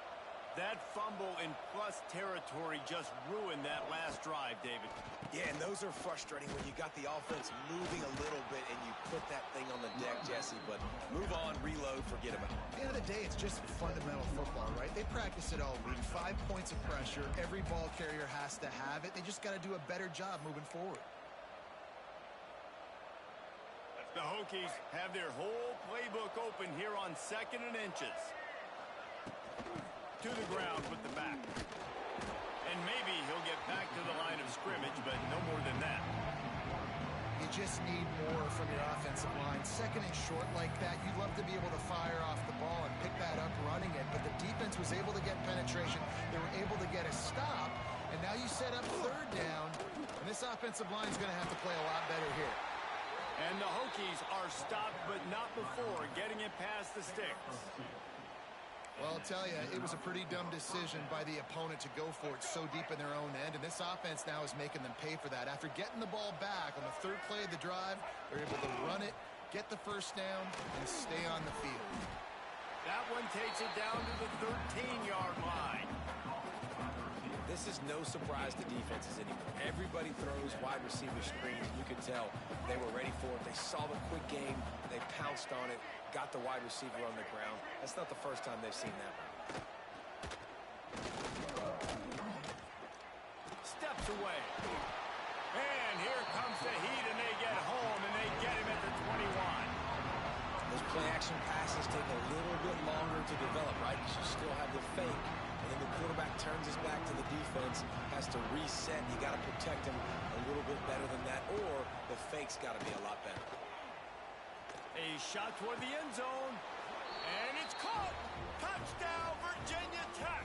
That fumble in plus territory just ruined that last drive, David. Yeah, and those are frustrating when you got the offense moving a little bit and you put that thing on the deck, Jesse. But move on, reload, forget about it. At the end of the day, it's just fundamental football, right? They practice it all week. 5 points of pressure. Every ball carrier has to have it. They just got to do a better job moving forward. The Hokies have their whole playbook open here on 2nd and inches. To the ground with the back. And maybe he'll get back to the line of scrimmage, but no more than that. You just need more from your offensive line. 2nd and short like that, you'd love to be able to fire off the ball and pick that up running it, but the defense was able to get penetration. They were able to get a stop, and now you set up 3rd down, and this offensive line is going to have to play a lot better here. And the Hokies are stopped, but not before getting it past the sticks. Well, I'll tell you, it was a pretty dumb decision by the opponent to go for it so deep in their own end, and this offense now is making them pay for that. After getting the ball back on the 3rd play of the drive, they're able to run it, get the first down, and stay on the field. That one takes it down to the 13-yard line. This is no surprise to defenses anymore. Everybody throws wide receiver screens. You could tell they were ready for it. They saw the quick game. They pounced on it, got the wide receiver on the ground. That's not the first time they've seen that one. gets away. And here comes the heat, and they get home, and they get him at the 21. Those play-action passes take a little bit longer to develop, right? Because you still have the fake, and then the quarterback turns his back to the defense, has to reset. You got to protect him a little bit better than that, or the fake's got to be a lot better. A shot toward the end zone, and it's caught. Touchdown, Virginia Tech.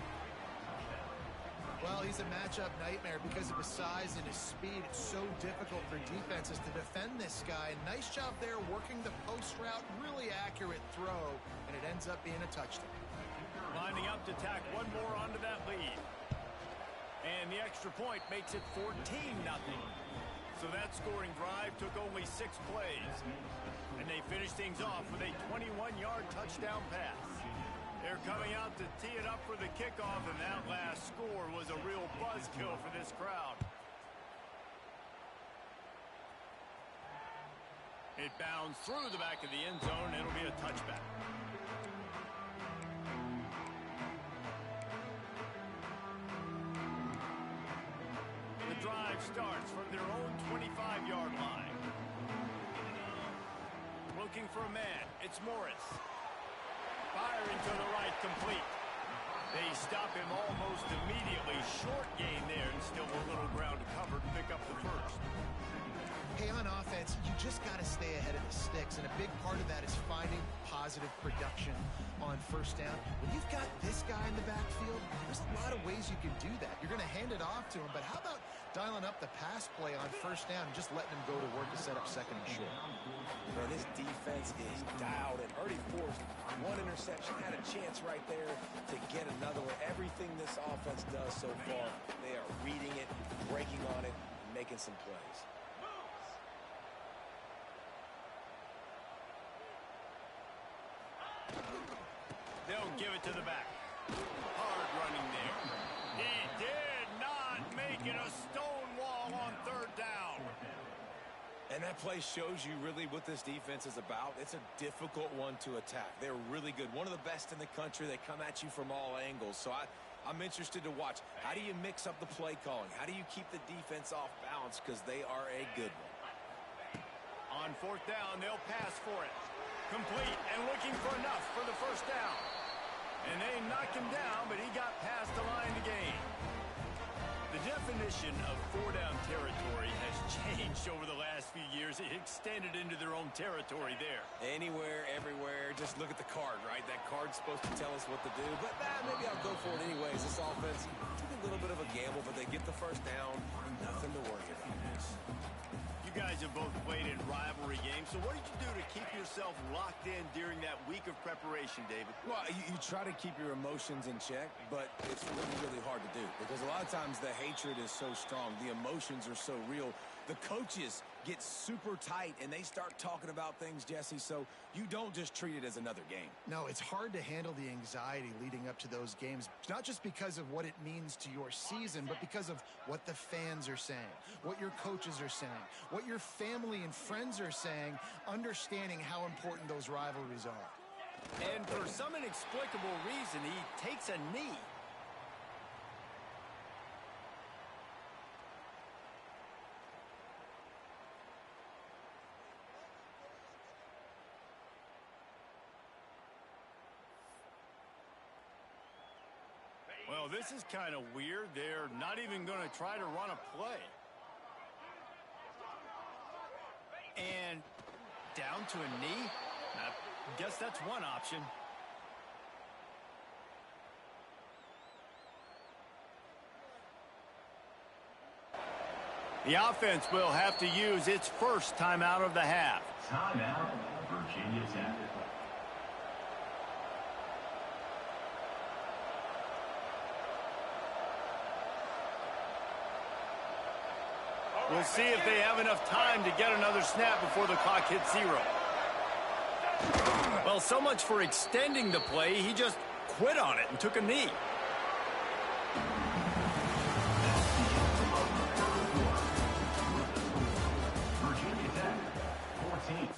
Well, he's a matchup nightmare because of his size and his speed. It's so difficult for defenses to defend this guy. Nice job there working the post route. Really accurate throw, and it ends up being a touchdown. Lining up to tack one more onto that lead. And the extra point makes it 14-0. So that scoring drive took only 6 plays. And they finished things off with a 21-yard touchdown pass. They're coming out to tee it up for the kickoff, and that last score was a real buzzkill for this crowd. It bounds through the back of the end zone, and it'll be a touchback. The drive starts from their own 25-yard line. Looking for a man. It's Morris. Firing to the right, complete. They stop him almost immediately. Short gain there, and still a little ground to cover to pick up the first. Hey, on offense, you just got to stay ahead of the sticks, and a big part of that is finding positive production on first down. When you've got this guy in the backfield, there's a lot of ways you can do that. You're going to hand it off to him, but how about dialing up the pass play on first down and just letting him go to work to set up second and short? Man, this defense is dialed and already forced one interception, had a chance right there to get another one. Everything this offense does so far, they are reading it, breaking on it, and making some plays. They'll give it to the back. Hard running there. He did not make it a stone wall on third down. And that play shows you really what this defense is about. It's a difficult one to attack. They're really good. One of the best in the country. They come at you from all angles. So I'm interested to watch. How do you mix up the play calling? How do you keep the defense off balance? Because they are a good one. On fourth down, they'll pass for it. Complete and looking for enough for the first down. And they knocked him down, but he got past the line to gain. The definition of four-down territory has changed over the last few years. It extended into their own territory there. Anywhere, everywhere, just look at the card, right? That card's supposed to tell us what to do, but maybe I'll go for it anyways. This offense took a little bit of a gamble, but they get the first down. Nothing to worry about. You guys have both played in rivalry games, so what did you do to keep yourself locked in during that week of preparation, David? Well, you try to keep your emotions in check, but it's really, really hard to do because a lot of times the hatred is so strong. The emotions are so real. The coaches get super tight, and they start talking about things, Jesse, so you don't just treat it as another game. No, it's hard to handle the anxiety leading up to those games, not just because of what it means to your season, but because of what the fans are saying, what your coaches are saying, what your family and friends are saying, understanding how important those rivalries are. And for some inexplicable reason, he takes a knee. Well, this is kind of weird. They're not even going to try to run a play. And down to a knee? I guess that's one option. The offense will have to use its first timeout of the half. Timeout, Virginia Tech. We'll see if they have enough time to get another snap before the clock hits 0. Well, so much for extending the play. He just quit on it and took a knee. Virginia Tech, 14.